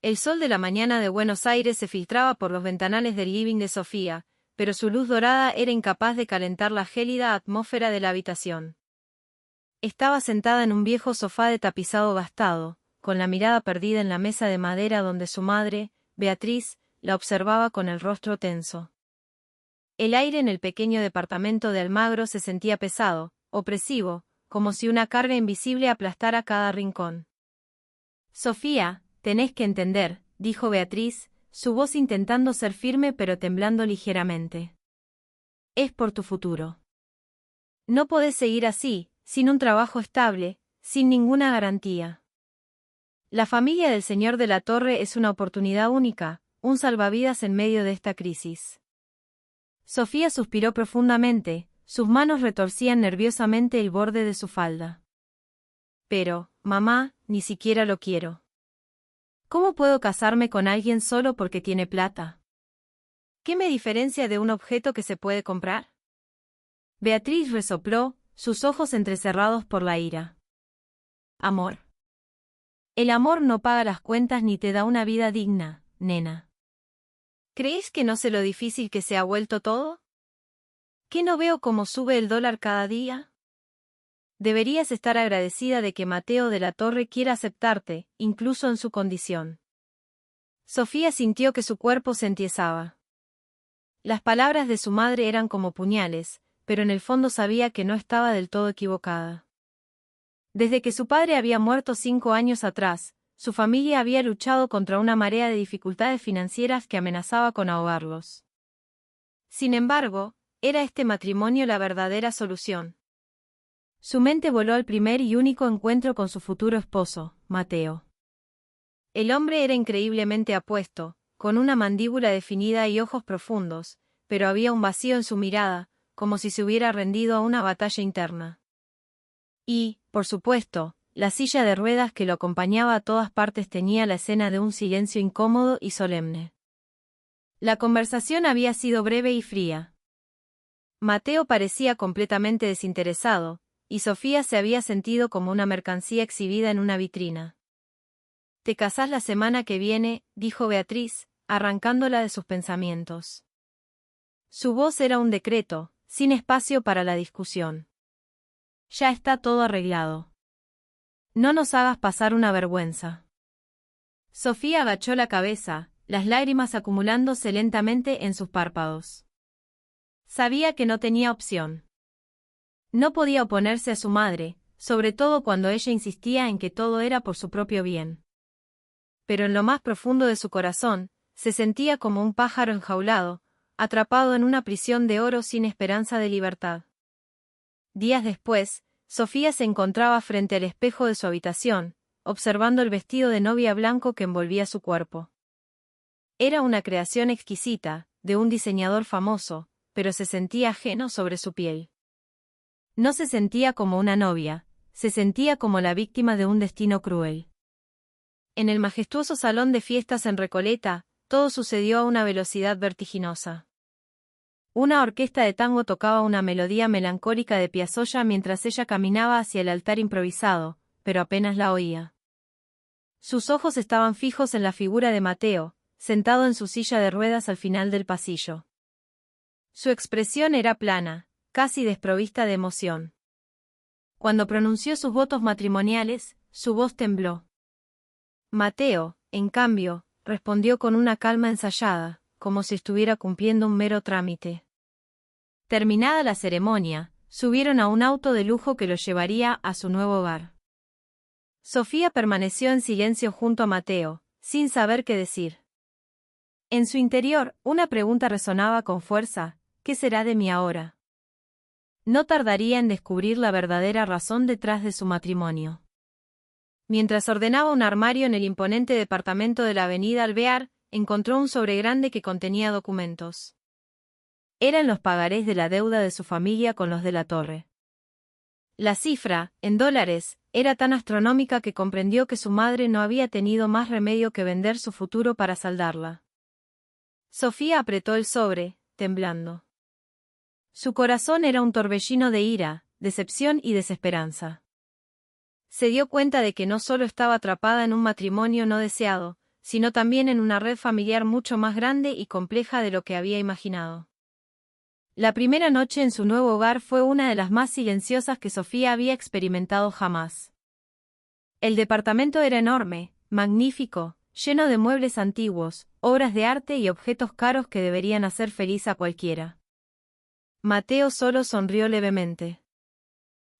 El sol de la mañana de Buenos Aires se filtraba por los ventanales del living de Sofía, pero su luz dorada era incapaz de calentar la gélida atmósfera de la habitación. Estaba sentada en un viejo sofá de tapizado gastado, con la mirada perdida en la mesa de madera donde su madre, Beatriz, la observaba con el rostro tenso. El aire en el pequeño departamento de Almagro se sentía pesado, opresivo, como si una carga invisible aplastara cada rincón. «Sofía, tenés que entender», dijo Beatriz, su voz intentando ser firme pero temblando ligeramente. «Es por tu futuro. No podés seguir así, sin un trabajo estable, sin ninguna garantía. La familia del señor de la Torre es una oportunidad única, un salvavidas en medio de esta crisis». Sofía suspiró profundamente, sus manos retorcían nerviosamente el borde de su falda. «Pero, mamá, ni siquiera lo quiero. ¿Cómo puedo casarme con alguien solo porque tiene plata? ¿Qué me diferencia de un objeto que se puede comprar?». Beatriz resopló, sus ojos entrecerrados por la ira. «Amor. El amor no paga las cuentas ni te da una vida digna, nena. ¿Crees que no sé lo difícil que se ha vuelto todo? ¿Que no veo cómo sube el dólar cada día? Deberías estar agradecida de que Mateo de la Torre quiera aceptarte, incluso en su condición». Sofía sintió que su cuerpo se entiesaba. Las palabras de su madre eran como puñales, pero en el fondo sabía que no estaba del todo equivocada. Desde que su padre había muerto 5 años atrás, su familia había luchado contra una marea de dificultades financieras que amenazaba con ahogarlos. Sin embargo, era este matrimonio la verdadera solución. Su mente voló al primer y único encuentro con su futuro esposo, Mateo. El hombre era increíblemente apuesto, con una mandíbula definida y ojos profundos, pero había un vacío en su mirada, como si se hubiera rendido a una batalla interna. Y, por supuesto, la silla de ruedas que lo acompañaba a todas partes tenía la escena de un silencio incómodo y solemne. La conversación había sido breve y fría. Mateo parecía completamente desinteresado, y Sofía se había sentido como una mercancía exhibida en una vitrina. «Te casás la semana que viene», dijo Beatriz, arrancándola de sus pensamientos. Su voz era un decreto, sin espacio para la discusión. «Ya está todo arreglado. No nos hagas pasar una vergüenza». Sofía agachó la cabeza, las lágrimas acumulándose lentamente en sus párpados. Sabía que no tenía opción. No podía oponerse a su madre, sobre todo cuando ella insistía en que todo era por su propio bien. Pero en lo más profundo de su corazón, se sentía como un pájaro enjaulado, atrapado en una prisión de oro sin esperanza de libertad. Días después, Sofía se encontraba frente al espejo de su habitación, observando el vestido de novia blanco que envolvía su cuerpo. Era una creación exquisita, de un diseñador famoso, pero se sentía ajeno sobre su piel. No se sentía como una novia, se sentía como la víctima de un destino cruel. En el majestuoso salón de fiestas en Recoleta, todo sucedió a una velocidad vertiginosa. Una orquesta de tango tocaba una melodía melancólica de Piazzolla mientras ella caminaba hacia el altar improvisado, pero apenas la oía. Sus ojos estaban fijos en la figura de Mateo, sentado en su silla de ruedas al final del pasillo. Su expresión era plana, casi desprovista de emoción. Cuando pronunció sus votos matrimoniales, su voz tembló. Mateo, en cambio, respondió con una calma ensayada, como si estuviera cumpliendo un mero trámite. Terminada la ceremonia, subieron a un auto de lujo que los llevaría a su nuevo hogar. Sofía permaneció en silencio junto a Mateo, sin saber qué decir. En su interior, una pregunta resonaba con fuerza: ¿qué será de mí ahora? No tardaría en descubrir la verdadera razón detrás de su matrimonio. Mientras ordenaba un armario en el imponente departamento de la avenida Alvear, encontró un sobre grande que contenía documentos. Eran los pagarés de la deuda de su familia con los de la Torre. La cifra, en dólares, era tan astronómica que comprendió que su madre no había tenido más remedio que vender su futuro para saldarla. Sofía apretó el sobre, temblando. Su corazón era un torbellino de ira, decepción y desesperanza. Se dio cuenta de que no solo estaba atrapada en un matrimonio no deseado, sino también en una red familiar mucho más grande y compleja de lo que había imaginado. La primera noche en su nuevo hogar fue una de las más silenciosas que Sofía había experimentado jamás. El departamento era enorme, magnífico, lleno de muebles antiguos, obras de arte y objetos caros que deberían hacer feliz a cualquiera. Mateo solo sonrió levemente.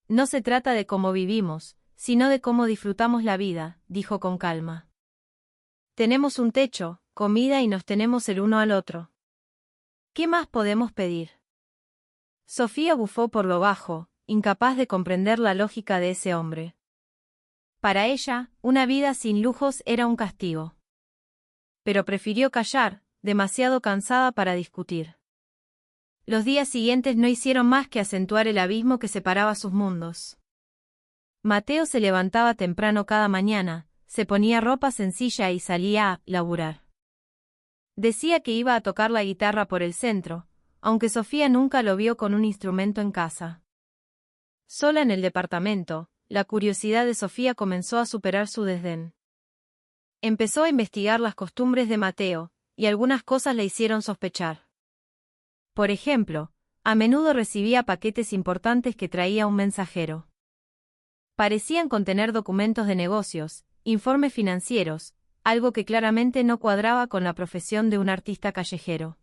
No se trata de cómo vivimos, sino de cómo disfrutamos la vida, dijo con calma. Tenemos un techo, comida y nos tenemos el uno al otro. ¿Qué más podemos pedir? Sofía bufó por lo bajo, incapaz de comprender la lógica de ese hombre. Para ella, una vida sin lujos era un castigo. Pero prefirió callar, demasiado cansada para discutir. Los días siguientes no hicieron más que acentuar el abismo que separaba sus mundos. Mateo se levantaba temprano cada mañana, se ponía ropa sencilla y salía a laburar. Decía que iba a tocar la guitarra por el centro, aunque Sofía nunca lo vio con un instrumento en casa. Sola en el departamento, la curiosidad de Sofía comenzó a superar su desdén. Empezó a investigar las costumbres de Mateo, y algunas cosas le hicieron sospechar. Por ejemplo, a menudo recibía paquetes importantes que traía un mensajero. Parecían contener documentos de negocios, informes financieros, algo que claramente no cuadraba con la profesión de un artista callejero.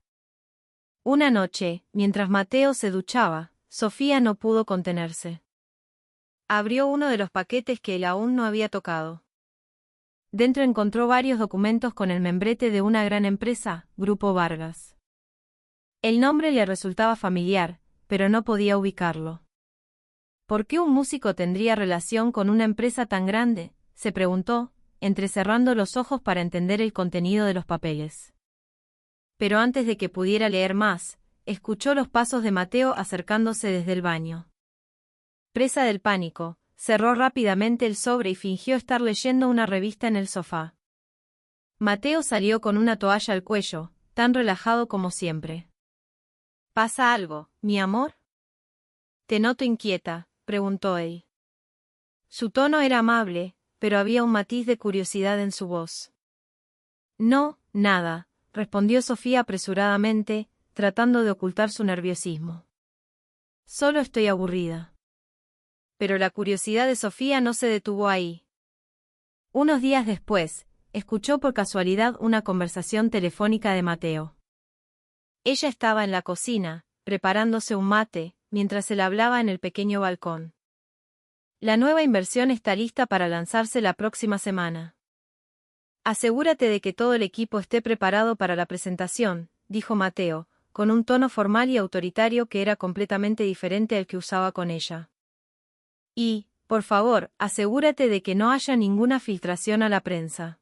Una noche, mientras Mateo se duchaba, Sofía no pudo contenerse. Abrió uno de los paquetes que él aún no había tocado. Dentro encontró varios documentos con el membrete de una gran empresa, Grupo Vargas. El nombre le resultaba familiar, pero no podía ubicarlo. ¿Por qué un músico tendría relación con una empresa tan grande?, se preguntó, entrecerrando los ojos para entender el contenido de los papeles. Pero antes de que pudiera leer más, escuchó los pasos de Mateo acercándose desde el baño. Presa del pánico, cerró rápidamente el sobre y fingió estar leyendo una revista en el sofá. Mateo salió con una toalla al cuello, tan relajado como siempre. ¿Pasa algo, mi amor? Te noto inquieta, preguntó él. Su tono era amable, pero había un matiz de curiosidad en su voz. No, nada, respondió Sofía apresuradamente, tratando de ocultar su nerviosismo. Solo estoy aburrida. Pero la curiosidad de Sofía no se detuvo ahí. Unos días después, escuchó por casualidad una conversación telefónica de Mateo. Ella estaba en la cocina, preparándose un mate, mientras él hablaba en el pequeño balcón. La nueva inversión está lista para lanzarse la próxima semana. Asegúrate de que todo el equipo esté preparado para la presentación, dijo Mateo, con un tono formal y autoritario que era completamente diferente al que usaba con ella. Y, por favor, asegúrate de que no haya ninguna filtración a la prensa.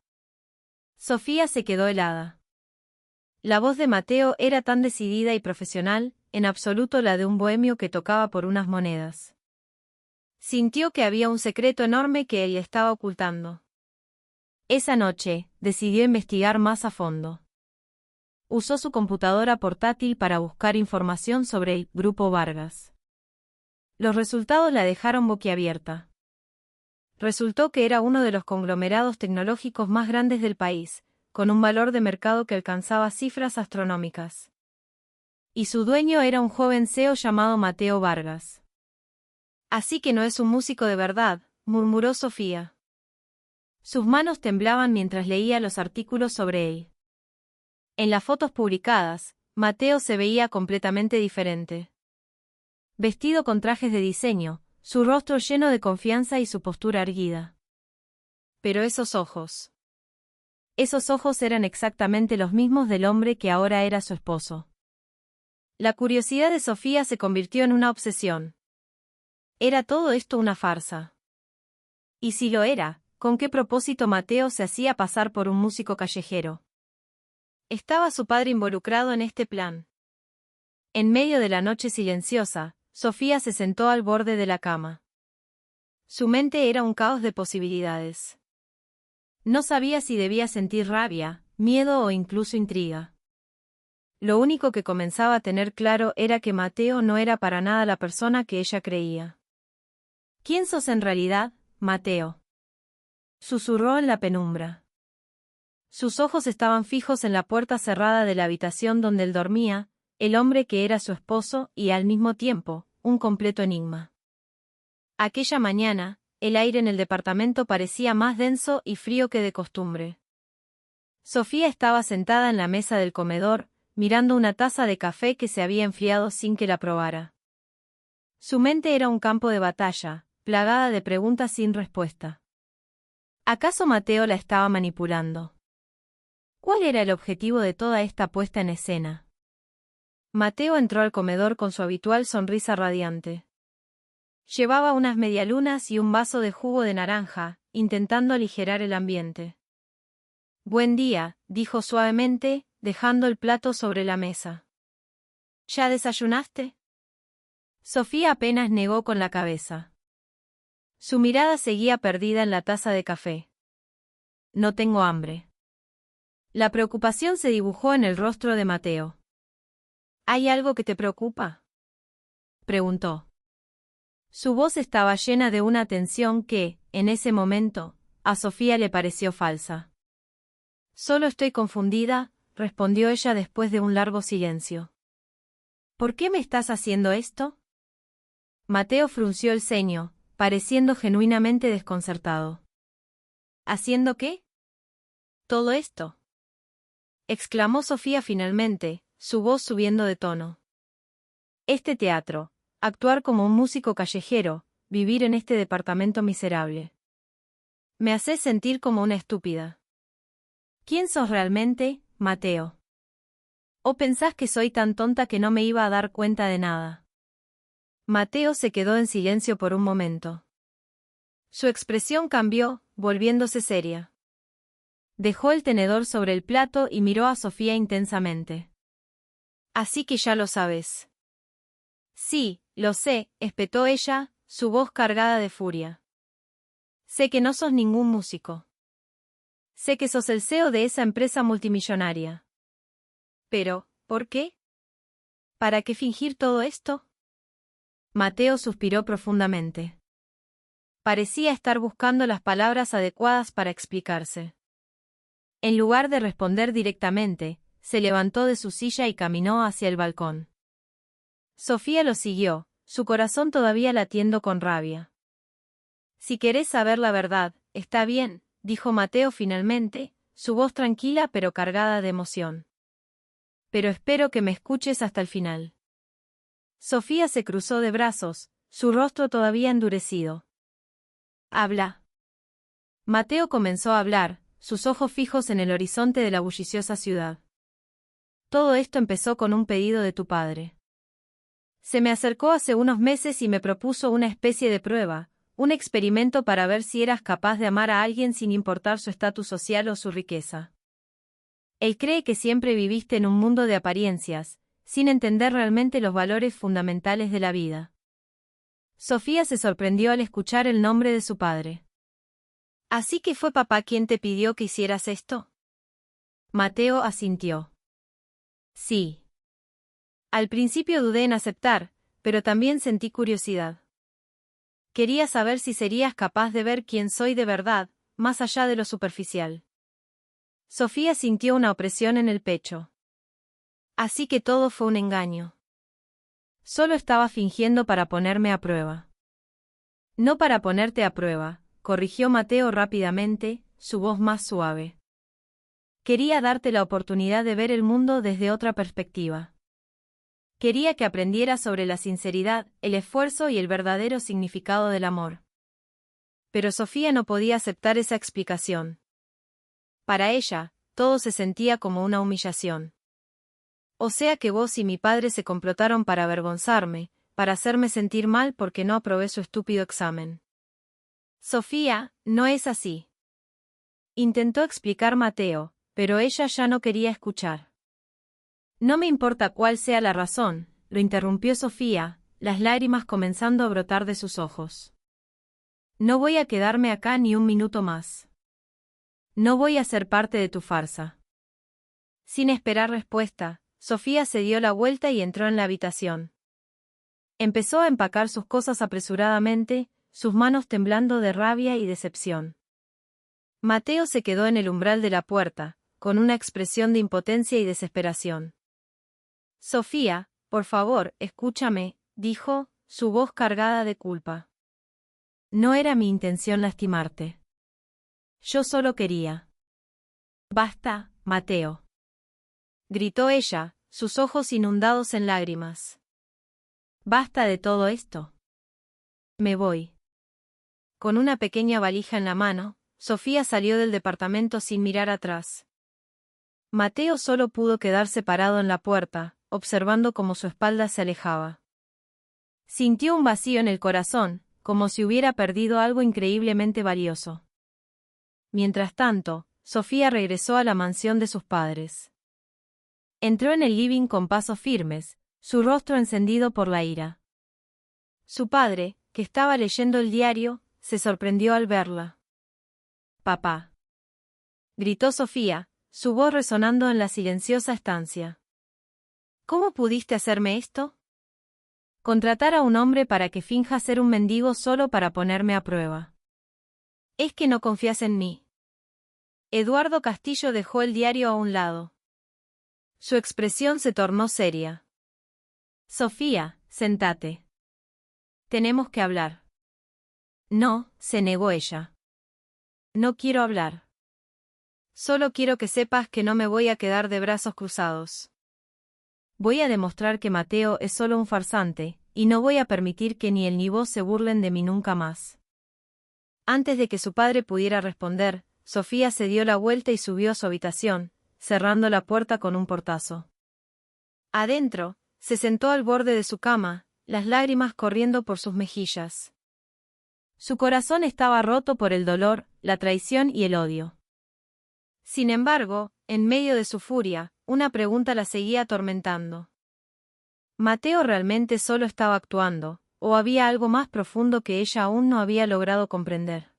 Sofía se quedó helada. La voz de Mateo era tan decidida y profesional, en absoluto la de un bohemio que tocaba por unas monedas. Sintió que había un secreto enorme que él estaba ocultando. Esa noche, decidió investigar más a fondo. Usó su computadora portátil para buscar información sobre el Grupo Vargas. Los resultados la dejaron boquiabierta. Resultó que era uno de los conglomerados tecnológicos más grandes del país, con un valor de mercado que alcanzaba cifras astronómicas. Y su dueño era un joven CEO llamado Mateo Vargas. Así que no es un músico de verdad, murmuró Sofía. Sus manos temblaban mientras leía los artículos sobre él. En las fotos publicadas, Mateo se veía completamente diferente. Vestido con trajes de diseño, su rostro lleno de confianza y su postura erguida. Pero esos ojos. Esos ojos eran exactamente los mismos del hombre que ahora era su esposo. La curiosidad de Sofía se convirtió en una obsesión. ¿Era todo esto una farsa? Y si lo era, ¿con qué propósito Mateo se hacía pasar por un músico callejero? ¿Estaba su padre involucrado en este plan? En medio de la noche silenciosa, Sofía se sentó al borde de la cama. Su mente era un caos de posibilidades. No sabía si debía sentir rabia, miedo o incluso intriga. Lo único que comenzaba a tener claro era que Mateo no era para nada la persona que ella creía. ¿Quién sos en realidad, Mateo?, susurró en la penumbra. Sus ojos estaban fijos en la puerta cerrada de la habitación donde él dormía, el hombre que era su esposo y, al mismo tiempo, un completo enigma. Aquella mañana, el aire en el departamento parecía más denso y frío que de costumbre. Sofía estaba sentada en la mesa del comedor, mirando una taza de café que se había enfriado sin que la probara. Su mente era un campo de batalla, plagada de preguntas sin respuesta. ¿Acaso Mateo la estaba manipulando? ¿Cuál era el objetivo de toda esta puesta en escena? Mateo entró al comedor con su habitual sonrisa radiante. Llevaba unas medialunas y un vaso de jugo de naranja, intentando aligerar el ambiente. «Buen día», dijo suavemente, dejando el plato sobre la mesa. «¿Ya desayunaste?» Sofía apenas negó con la cabeza. Su mirada seguía perdida en la taza de café. «No tengo hambre». La preocupación se dibujó en el rostro de Mateo. «¿Hay algo que te preocupa?», preguntó. Su voz estaba llena de una tensión que, en ese momento, a Sofía le pareció falsa. «Solo estoy confundida», respondió ella después de un largo silencio. «¿Por qué me estás haciendo esto?». Mateo frunció el ceño, pareciendo genuinamente desconcertado. «¿Haciendo qué?». «Todo esto», exclamó Sofía finalmente, su voz subiendo de tono. «Este teatro, actuar como un músico callejero, vivir en este departamento miserable. Me haces sentir como una estúpida». «¿Quién sos realmente, Mateo? ¿O pensás que soy tan tonta que no me iba a dar cuenta de nada?». Mateo se quedó en silencio por un momento. Su expresión cambió, volviéndose seria. Dejó el tenedor sobre el plato y miró a Sofía intensamente. «Así que ya lo sabes». «Sí, lo sé», espetó ella, su voz cargada de furia. «Sé que no sos ningún músico. Sé que sos el CEO de esa empresa multimillonaria. Pero, ¿por qué? ¿Para qué fingir todo esto?». Mateo suspiró profundamente. Parecía estar buscando las palabras adecuadas para explicarse. En lugar de responder directamente, se levantó de su silla y caminó hacia el balcón. Sofía lo siguió, su corazón todavía latiendo con rabia. «Si querés saber la verdad, está bien», dijo Mateo finalmente, su voz tranquila pero cargada de emoción. «Pero espero que me escuches hasta el final». Sofía se cruzó de brazos, su rostro todavía endurecido. «Habla». Mateo comenzó a hablar, sus ojos fijos en el horizonte de la bulliciosa ciudad. «Todo esto empezó con un pedido de tu padre. Se me acercó hace unos meses y me propuso una especie de prueba, un experimento para ver si eras capaz de amar a alguien sin importar su estatus social o su riqueza. Él cree que siempre viviste en un mundo de apariencias, sin entender realmente los valores fundamentales de la vida». Sofía se sorprendió al escuchar el nombre de su padre. «¿Así que fue papá quien te pidió que hicieras esto?». Mateo asintió. «Sí». Al principio dudé en aceptar, pero también sentí curiosidad. Quería saber si serías capaz de ver quién soy de verdad, más allá de lo superficial. Sofía sintió una opresión en el pecho. «Así que todo fue un engaño». «Solo estaba fingiendo para ponerme a prueba». «No para ponerte a prueba», corrigió Mateo rápidamente, su voz más suave. «Quería darte la oportunidad de ver el mundo desde otra perspectiva. Quería que aprendieras sobre la sinceridad, el esfuerzo y el verdadero significado del amor». Pero Sofía no podía aceptar esa explicación. Para ella, todo se sentía como una humillación. «O sea que vos y mi padre se complotaron para avergonzarme, para hacerme sentir mal porque no aprobé su estúpido examen». «Sofía, no es así», intentó explicar Mateo, pero ella ya no quería escuchar. «No me importa cuál sea la razón», lo interrumpió Sofía, las lágrimas comenzando a brotar de sus ojos. «No voy a quedarme acá ni un minuto más. No voy a ser parte de tu farsa». Sin esperar respuesta, Sofía se dio la vuelta y entró en la habitación. Empezó a empacar sus cosas apresuradamente, sus manos temblando de rabia y decepción. Mateo se quedó en el umbral de la puerta, con una expresión de impotencia y desesperación. Sofía, por favor, escúchame, dijo, su voz cargada de culpa. No era mi intención lastimarte. Yo solo quería. Basta, Mateo. Gritó ella, sus ojos inundados en lágrimas. Basta de todo esto. Me voy. Con una pequeña valija en la mano, Sofía salió del departamento sin mirar atrás. Mateo solo pudo quedarse parado en la puerta, observando cómo su espalda se alejaba. Sintió un vacío en el corazón, como si hubiera perdido algo increíblemente valioso. Mientras tanto, Sofía regresó a la mansión de sus padres. Entró en el living con pasos firmes, su rostro encendido por la ira. Su padre, que estaba leyendo el diario, se sorprendió al verla. «Papá», gritó Sofía, su voz resonando en la silenciosa estancia. «¿Cómo pudiste hacerme esto? Contratar a un hombre para que finja ser un mendigo solo para ponerme a prueba. ¿Es que no confías en mí?» Eduardo Castillo dejó el diario a un lado. Su expresión se tornó seria. «Sofía, sentate. Tenemos que hablar». «No», se negó ella. «No quiero hablar. Solo quiero que sepas que no me voy a quedar de brazos cruzados. Voy a demostrar que Mateo es solo un farsante, y no voy a permitir que ni él ni vos se burlen de mí nunca más». Antes de que su padre pudiera responder, Sofía se dio la vuelta y subió a su habitación, cerrando la puerta con un portazo. Adentro, se sentó al borde de su cama, las lágrimas corriendo por sus mejillas. Su corazón estaba roto por el dolor, la traición y el odio. Sin embargo, en medio de su furia, una pregunta la seguía atormentando. ¿Mateo realmente solo estaba actuando, o había algo más profundo que ella aún no había logrado comprender?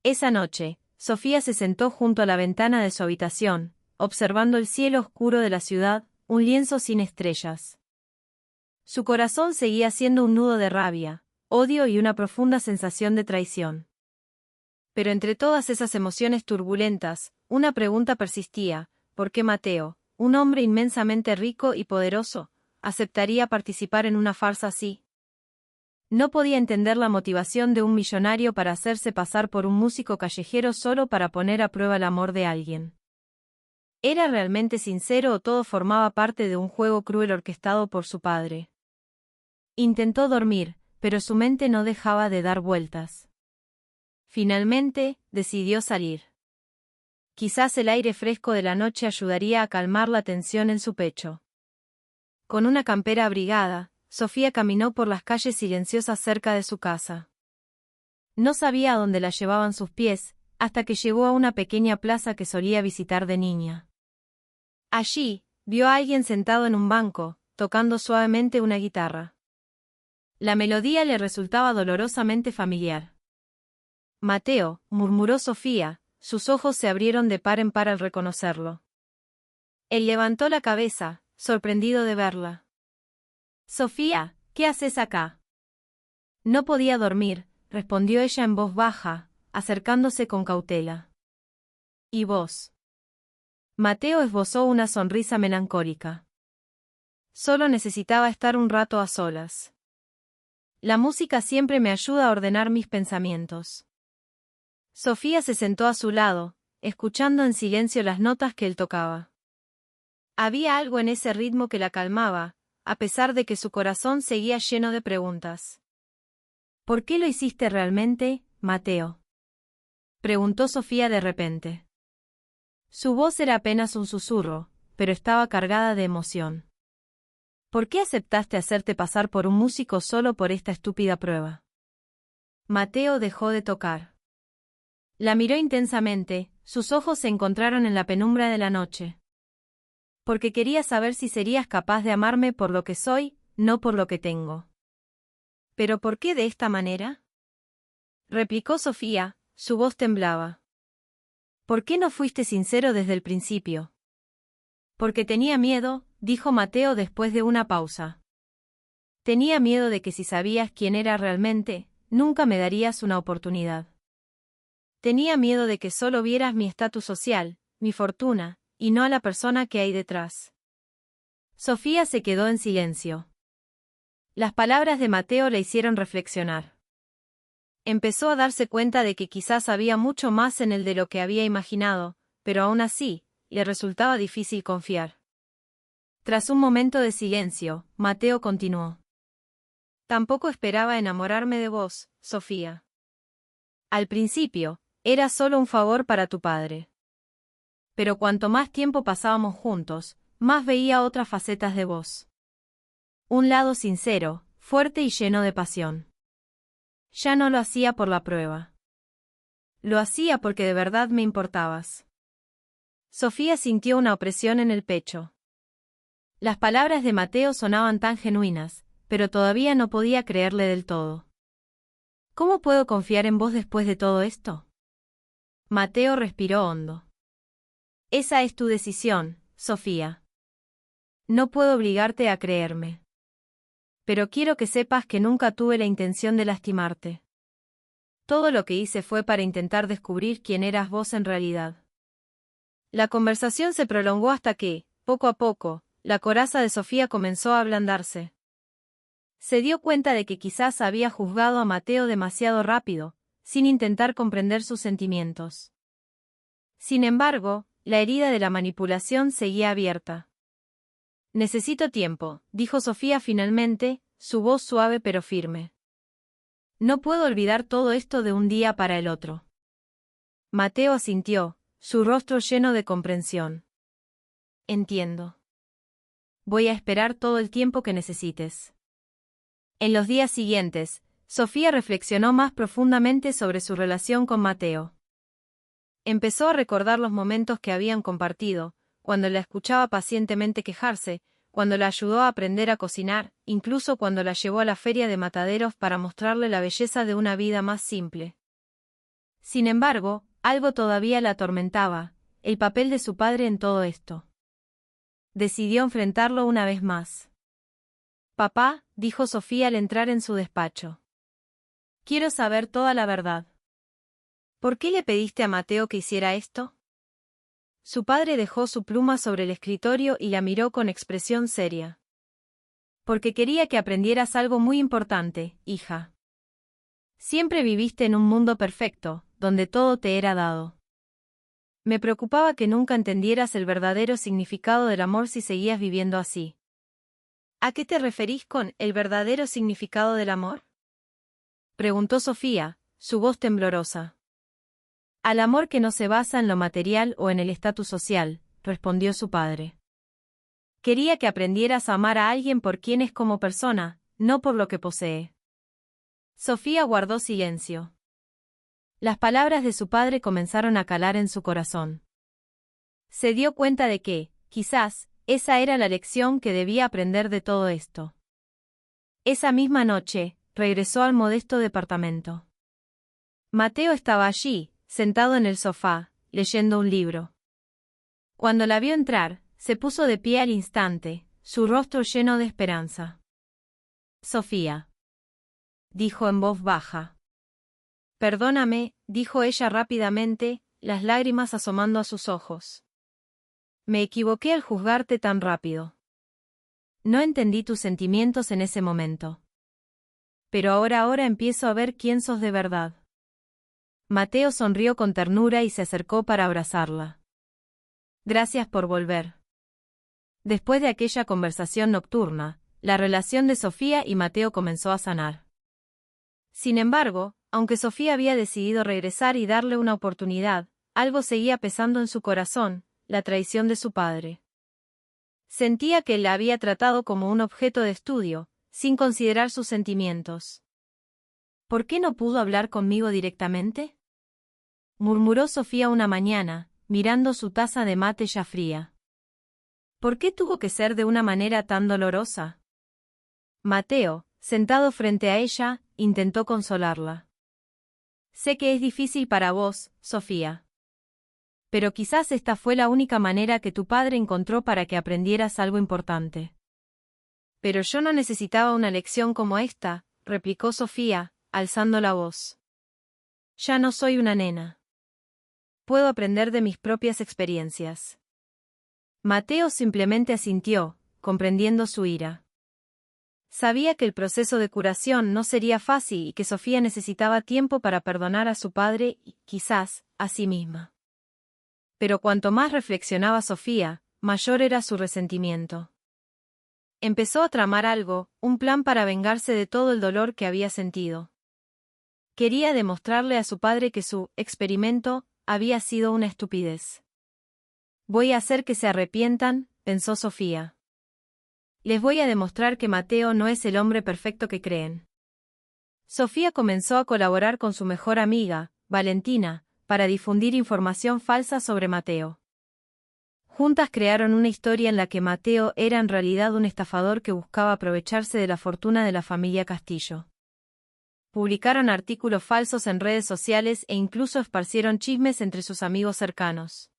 Esa noche, Sofía se sentó junto a la ventana de su habitación, observando el cielo oscuro de la ciudad, un lienzo sin estrellas. Su corazón seguía siendo un nudo de rabia, odio y una profunda sensación de traición. Pero entre todas esas emociones turbulentas, una pregunta persistía: ¿por qué Mateo, un hombre inmensamente rico y poderoso, aceptaría participar en una farsa así? No podía entender la motivación de un millonario para hacerse pasar por un músico callejero solo para poner a prueba el amor de alguien. ¿Era realmente sincero o todo formaba parte de un juego cruel orquestado por su padre? Intentó dormir, pero su mente no dejaba de dar vueltas. Finalmente, decidió salir. Quizás el aire fresco de la noche ayudaría a calmar la tensión en su pecho. Con una campera abrigada, Sofía caminó por las calles silenciosas cerca de su casa. No sabía a dónde la llevaban sus pies, hasta que llegó a una pequeña plaza que solía visitar de niña. Allí, vio a alguien sentado en un banco, tocando suavemente una guitarra. La melodía le resultaba dolorosamente familiar. «Mateo», murmuró Sofía, sus ojos se abrieron de par en par al reconocerlo. Él levantó la cabeza, sorprendido de verla. «Sofía, ¿qué haces acá?» «No podía dormir», respondió ella en voz baja, acercándose con cautela. «¿Y vos?» Mateo esbozó una sonrisa melancólica. «Solo necesitaba estar un rato a solas. La música siempre me ayuda a ordenar mis pensamientos». Sofía se sentó a su lado, escuchando en silencio las notas que él tocaba. Había algo en ese ritmo que la calmaba, a pesar de que su corazón seguía lleno de preguntas. «¿Por qué lo hiciste realmente, Mateo?», preguntó Sofía de repente. Su voz era apenas un susurro, pero estaba cargada de emoción. «¿Por qué aceptaste hacerte pasar por un músico solo por esta estúpida prueba?». Mateo dejó de tocar. La miró intensamente, sus ojos se encontraron en la penumbra de la noche. «Porque quería saber si serías capaz de amarme por lo que soy, no por lo que tengo». «¿Pero por qué de esta manera?», replicó Sofía, su voz temblaba. «¿Por qué no fuiste sincero desde el principio?». «Porque tenía miedo», dijo Mateo después de una pausa. «Tenía miedo de que si sabías quién era realmente, nunca me darías una oportunidad. Tenía miedo de que solo vieras mi estatus social, mi fortuna, y no a la persona que hay detrás. Sofía se quedó en silencio. Las palabras de Mateo la hicieron reflexionar. Empezó a darse cuenta de que quizás había mucho más en él de lo que había imaginado, pero aún así, le resultaba difícil confiar. Tras un momento de silencio, Mateo continuó. Tampoco esperaba enamorarme de vos, Sofía. Al principio, era solo un favor para tu padre. Pero cuanto más tiempo pasábamos juntos, más veía otras facetas de vos. Un lado sincero, fuerte y lleno de pasión. Ya no lo hacía por la prueba. Lo hacía porque de verdad me importabas. Sofía sintió una opresión en el pecho. Las palabras de Mateo sonaban tan genuinas, pero todavía no podía creerle del todo. ¿Cómo puedo confiar en vos después de todo esto? Mateo respiró hondo. Esa es tu decisión, Sofía. No puedo obligarte a creerme. Pero quiero que sepas que nunca tuve la intención de lastimarte. Todo lo que hice fue para intentar descubrir quién eras vos en realidad. La conversación se prolongó hasta que, poco a poco, la coraza de Sofía comenzó a ablandarse. Se dio cuenta de que quizás había juzgado a Mateo demasiado rápido, sin intentar comprender sus sentimientos. Sin embargo, la herida de la manipulación seguía abierta. Necesito tiempo, dijo Sofía finalmente, su voz suave pero firme. No puedo olvidar todo esto de un día para el otro. Mateo asintió, su rostro lleno de comprensión. Entiendo. Voy a esperar todo el tiempo que necesites. En los días siguientes, Sofía reflexionó más profundamente sobre su relación con Mateo. Empezó a recordar los momentos que habían compartido, cuando la escuchaba pacientemente quejarse, cuando la ayudó a aprender a cocinar, incluso cuando la llevó a la feria de mataderos para mostrarle la belleza de una vida más simple. Sin embargo, algo todavía la atormentaba, el papel de su padre en todo esto. Decidió enfrentarlo una vez más. Papá, dijo Sofía al entrar en su despacho. Quiero saber toda la verdad. ¿Por qué le pediste a Mateo que hiciera esto? Su padre dejó su pluma sobre el escritorio y la miró con expresión seria. Porque quería que aprendieras algo muy importante, hija. Siempre viviste en un mundo perfecto, donde todo te era dado. Me preocupaba que nunca entendieras el verdadero significado del amor si seguías viviendo así. ¿A qué te referís con el verdadero significado del amor? Preguntó Sofía, su voz temblorosa. Al amor que no se basa en lo material o en el estatus social, respondió su padre. Quería que aprendieras a amar a alguien por quien es como persona, no por lo que posee. Sofía guardó silencio. Las palabras de su padre comenzaron a calar en su corazón. Se dio cuenta de que, quizás, esa era la lección que debía aprender de todo esto. Esa misma noche, regresó al modesto departamento. Mateo estaba allí, sentado en el sofá, leyendo un libro. Cuando la vio entrar, se puso de pie al instante, su rostro lleno de esperanza. Sofía, dijo en voz baja. Perdóname, dijo ella rápidamente, las lágrimas asomando a sus ojos. Me equivoqué al juzgarte tan rápido. No entendí tus sentimientos en ese momento. Pero ahora empiezo a ver quién sos de verdad. Mateo sonrió con ternura y se acercó para abrazarla. Gracias por volver. Después de aquella conversación nocturna, la relación de Sofía y Mateo comenzó a sanar. Sin embargo, aunque Sofía había decidido regresar y darle una oportunidad, algo seguía pesando en su corazón, la traición de su padre. Sentía que él la había tratado como un objeto de estudio, sin considerar sus sentimientos. ¿Por qué no pudo hablar conmigo directamente?, murmuró Sofía una mañana, mirando su taza de mate ya fría. ¿Por qué tuvo que ser de una manera tan dolorosa? Mateo, sentado frente a ella, intentó consolarla. Sé que es difícil para vos, Sofía. Pero quizás esta fue la única manera que tu padre encontró para que aprendieras algo importante. Pero yo no necesitaba una lección como esta, replicó Sofía, alzando la voz. Ya no soy una nena. puedo aprender de mis propias experiencias. Mateo simplemente asintió, comprendiendo su ira. Sabía que el proceso de curación no sería fácil y que Sofía necesitaba tiempo para perdonar a su padre y, quizás, a sí misma. Pero cuanto más reflexionaba Sofía, mayor era su resentimiento. Empezó a tramar algo, un plan para vengarse de todo el dolor que había sentido. Quería demostrarle a su padre que su experimento había sido una estupidez. Voy a hacer que se arrepientan, pensó Sofía. Les voy a demostrar que Mateo no es el hombre perfecto que creen. Sofía comenzó a colaborar con su mejor amiga, Valentina, para difundir información falsa sobre Mateo. Juntas crearon una historia en la que Mateo era en realidad un estafador que buscaba aprovecharse de la fortuna de la familia Castillo. Publicaron artículos falsos en redes sociales e incluso esparcieron chismes entre sus amigos cercanos.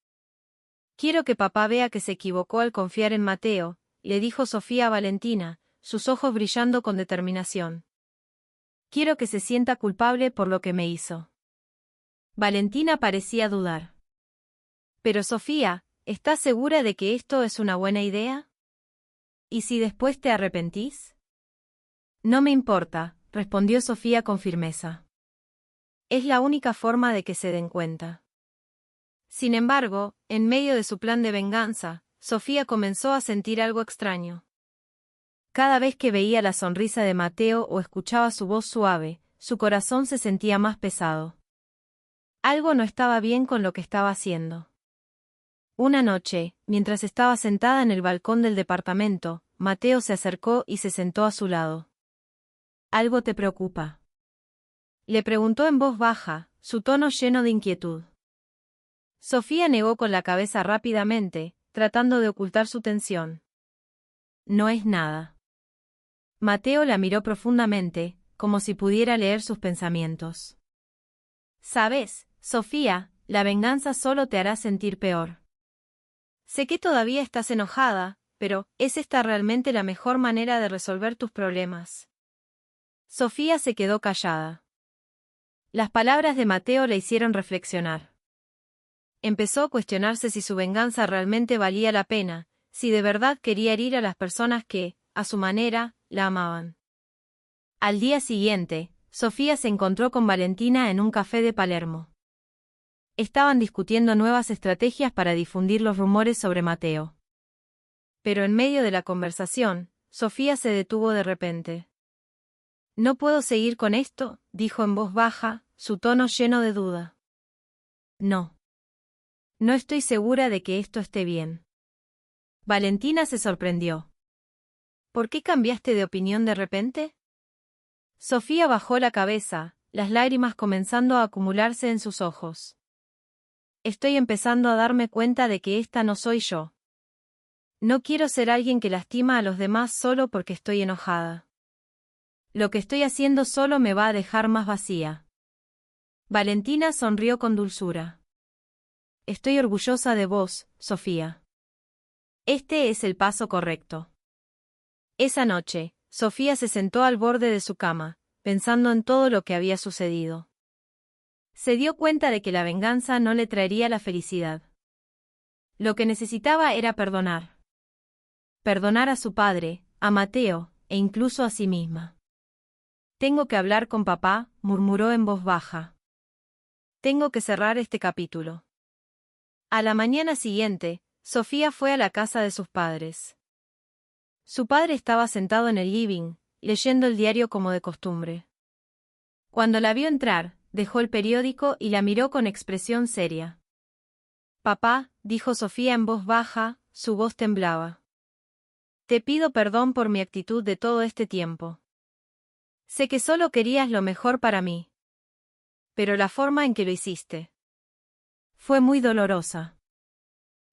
Quiero que papá vea que se equivocó al confiar en Mateo, le dijo Sofía a Valentina, sus ojos brillando con determinación. Quiero que se sienta culpable por lo que me hizo. Valentina parecía dudar. Pero Sofía, ¿estás segura de que esto es una buena idea? ¿Y si después te arrepentís? No me importa, respondió Sofía con firmeza. Es la única forma de que se den cuenta. Sin embargo, en medio de su plan de venganza, Sofía comenzó a sentir algo extraño. Cada vez que veía la sonrisa de Mateo o escuchaba su voz suave, su corazón se sentía más pesado. Algo no estaba bien con lo que estaba haciendo. Una noche, mientras estaba sentada en el balcón del departamento, Mateo se acercó y se sentó a su lado. ¿Algo te preocupa?, le preguntó en voz baja, su tono lleno de inquietud. Sofía negó con la cabeza rápidamente, tratando de ocultar su tensión. No es nada. Mateo la miró profundamente, como si pudiera leer sus pensamientos. Sabes, Sofía, la venganza solo te hará sentir peor. Sé que todavía estás enojada, pero ¿es esta realmente la mejor manera de resolver tus problemas? Sofía se quedó callada. Las palabras de Mateo le hicieron reflexionar. Empezó a cuestionarse si su venganza realmente valía la pena, si de verdad quería herir a las personas que, a su manera, la amaban. Al día siguiente, Sofía se encontró con Valentina en un café de Palermo. Estaban discutiendo nuevas estrategias para difundir los rumores sobre Mateo. Pero en medio de la conversación, Sofía se detuvo de repente. No puedo seguir con esto, dijo en voz baja, su tono lleno de duda. No. No estoy segura de que esto esté bien. Valentina se sorprendió. ¿Por qué cambiaste de opinión de repente? Sofía bajó la cabeza, las lágrimas comenzando a acumularse en sus ojos. Estoy empezando a darme cuenta de que esta no soy yo. No quiero ser alguien que lastima a los demás solo porque estoy enojada. Lo que estoy haciendo solo me va a dejar más vacía. Valentina sonrió con dulzura. Estoy orgullosa de vos, Sofía. Este es el paso correcto. Esa noche, Sofía se sentó al borde de su cama, pensando en todo lo que había sucedido. Se dio cuenta de que la venganza no le traería la felicidad. Lo que necesitaba era perdonar. Perdonar a su padre, a Mateo, e incluso a sí misma. Tengo que hablar con papá, murmuró en voz baja. Tengo que cerrar este capítulo. A la mañana siguiente, Sofía fue a la casa de sus padres. Su padre estaba sentado en el living, leyendo el diario como de costumbre. Cuando la vio entrar, dejó el periódico y la miró con expresión seria. Papá, dijo Sofía en voz baja, su voz temblaba. Te pido perdón por mi actitud de todo este tiempo. Sé que solo querías lo mejor para mí. Pero la forma en que lo hiciste fue muy dolorosa.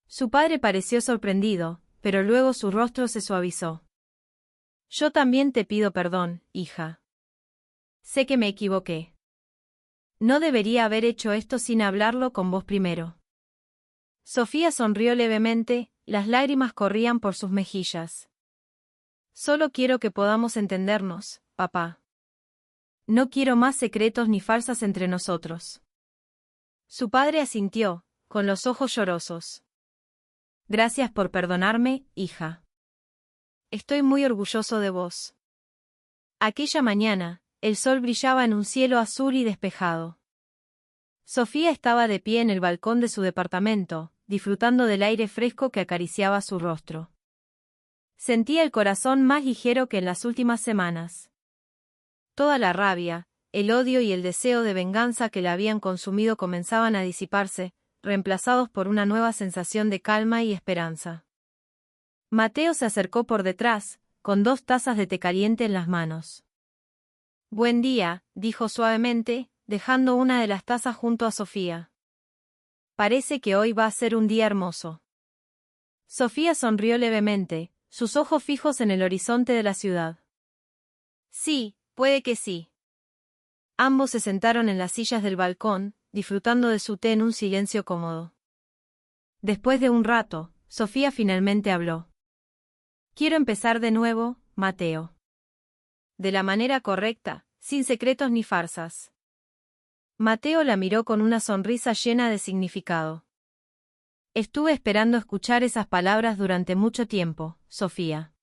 Su padre pareció sorprendido, pero luego su rostro se suavizó. Yo también te pido perdón, hija. Sé que me equivoqué. No debería haber hecho esto sin hablarlo con vos primero. Sofía sonrió levemente, las lágrimas corrían por sus mejillas. Solo quiero que podamos entendernos, papá. No quiero más secretos ni farsas entre nosotros. Su padre asintió, con los ojos llorosos. Gracias por perdonarme, hija. Estoy muy orgulloso de vos. Aquella mañana, el sol brillaba en un cielo azul y despejado. Sofía estaba de pie en el balcón de su departamento, disfrutando del aire fresco que acariciaba su rostro. Sentía el corazón más ligero que en las últimas semanas. Toda la rabia, el odio y el deseo de venganza que la habían consumido comenzaban a disiparse, reemplazados por una nueva sensación de calma y esperanza. Mateo se acercó por detrás, con 2 tazas de té caliente en las manos. «Buen día», dijo suavemente, dejando una de las tazas junto a Sofía. «Parece que hoy va a ser un día hermoso». Sofía sonrió levemente, sus ojos fijos en el horizonte de la ciudad. «Sí, puede que sí». Ambos se sentaron en las sillas del balcón, disfrutando de su té en un silencio cómodo. Después de un rato, Sofía finalmente habló. «Quiero empezar de nuevo, Mateo. De la manera correcta, sin secretos ni farsas». Mateo la miró con una sonrisa llena de significado. «Estuve esperando escuchar esas palabras durante mucho tiempo, Sofía.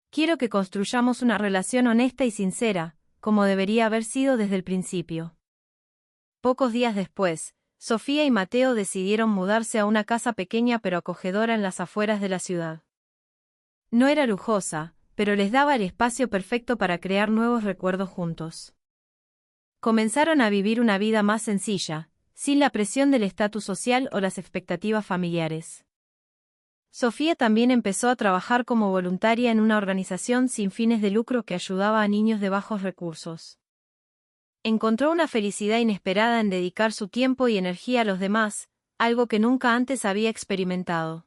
Quiero que construyamos una relación honesta y sincera, como debería haber sido desde el principio». Pocos días después, Sofía y Mateo decidieron mudarse a una casa pequeña pero acogedora en las afueras de la ciudad. No era lujosa, pero les daba el espacio perfecto para crear nuevos recuerdos juntos. Comenzaron a vivir una vida más sencilla, sin la presión del estatus social o las expectativas familiares. Sofía también empezó a trabajar como voluntaria en una organización sin fines de lucro que ayudaba a niños de bajos recursos. Encontró una felicidad inesperada en dedicar su tiempo y energía a los demás, algo que nunca antes había experimentado.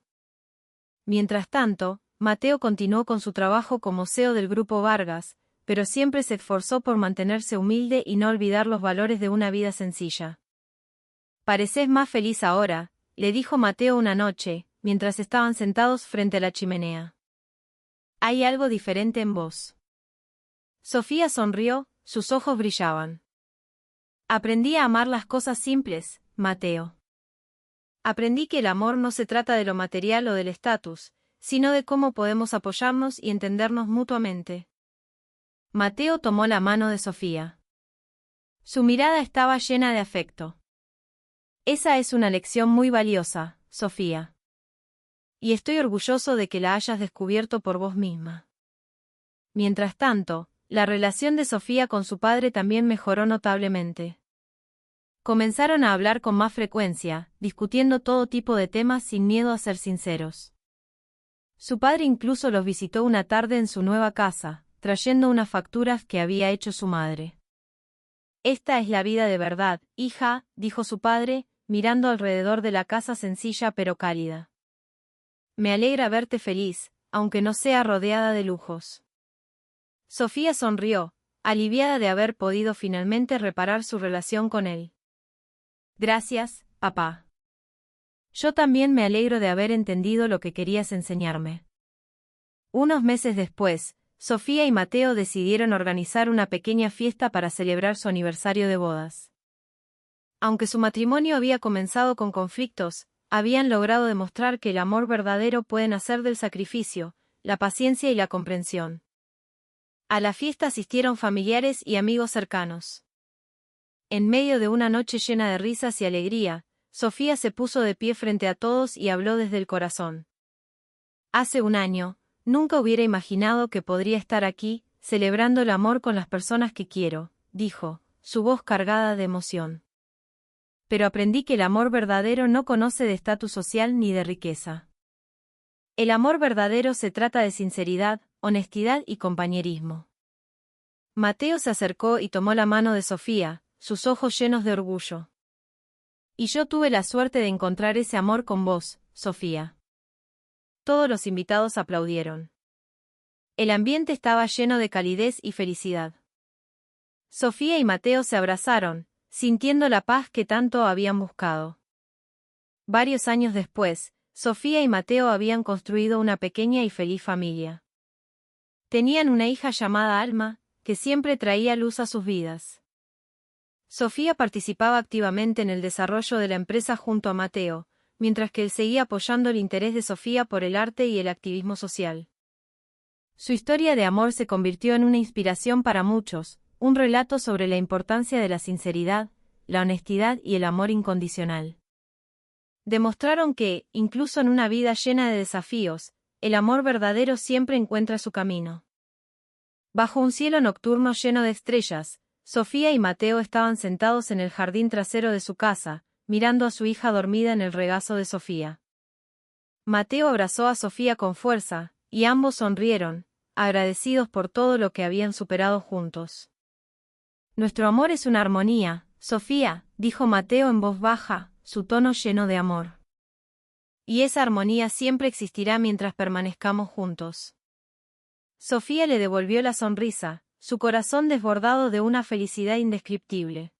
Mientras tanto, Mateo continuó con su trabajo como CEO del Grupo Vargas, pero siempre se esforzó por mantenerse humilde y no olvidar los valores de una vida sencilla. «Pareces más feliz ahora», le dijo Mateo una noche, mientras estaban sentados frente a la chimenea. «Hay algo diferente en vos». Sofía sonrió, sus ojos brillaban. «Aprendí a amar las cosas simples, Mateo. Aprendí que el amor no se trata de lo material o del estatus, sino de cómo podemos apoyarnos y entendernos mutuamente». Mateo tomó la mano de Sofía. Su mirada estaba llena de afecto. «Esa es una lección muy valiosa, Sofía. Y estoy orgulloso de que la hayas descubierto por vos misma». Mientras tanto, la relación de Sofía con su padre también mejoró notablemente. Comenzaron a hablar con más frecuencia, discutiendo todo tipo de temas sin miedo a ser sinceros. Su padre incluso los visitó una tarde en su nueva casa, trayendo unas facturas que había hecho su madre. «Esta es la vida de verdad, hija», dijo su padre, mirando alrededor de la casa sencilla pero cálida. «Me alegra verte feliz, aunque no sea rodeada de lujos». Sofía sonrió, aliviada de haber podido finalmente reparar su relación con él. «Gracias, papá. Yo también me alegro de haber entendido lo que querías enseñarme». Unos meses después, Sofía y Mateo decidieron organizar una pequeña fiesta para celebrar su aniversario de bodas. Aunque su matrimonio había comenzado con conflictos, habían logrado demostrar que el amor verdadero puede nacer del sacrificio, la paciencia y la comprensión. A la fiesta asistieron familiares y amigos cercanos. En medio de una noche llena de risas y alegría, Sofía se puso de pie frente a todos y habló desde el corazón. «Hace un año, nunca hubiera imaginado que podría estar aquí, celebrando el amor con las personas que quiero», dijo, su voz cargada de emoción. «Pero aprendí que el amor verdadero no conoce de estatus social ni de riqueza. El amor verdadero se trata de sinceridad, honestidad y compañerismo». Mateo se acercó y tomó la mano de Sofía, sus ojos llenos de orgullo. «Y yo tuve la suerte de encontrar ese amor con vos, Sofía». Todos los invitados aplaudieron. El ambiente estaba lleno de calidez y felicidad. Sofía y Mateo se abrazaron, sintiendo la paz que tanto habían buscado. Varios años después, Sofía y Mateo habían construido una pequeña y feliz familia. Tenían una hija llamada Alma, que siempre traía luz a sus vidas. Sofía participaba activamente en el desarrollo de la empresa junto a Mateo, mientras que él seguía apoyando el interés de Sofía por el arte y el activismo social. Su historia de amor se convirtió en una inspiración para muchos, un relato sobre la importancia de la sinceridad, la honestidad y el amor incondicional. Demostraron que, incluso en una vida llena de desafíos, el amor verdadero siempre encuentra su camino. Bajo un cielo nocturno lleno de estrellas, Sofía y Mateo estaban sentados en el jardín trasero de su casa, mirando a su hija dormida en el regazo de Sofía. Mateo abrazó a Sofía con fuerza, y ambos sonrieron, agradecidos por todo lo que habían superado juntos. Nuestro amor es una armonía, Sofía, dijo Mateo en voz baja, su tono lleno de amor. Y esa armonía siempre existirá mientras permanezcamos juntos. Sofía le devolvió la sonrisa, su corazón desbordado de una felicidad indescriptible.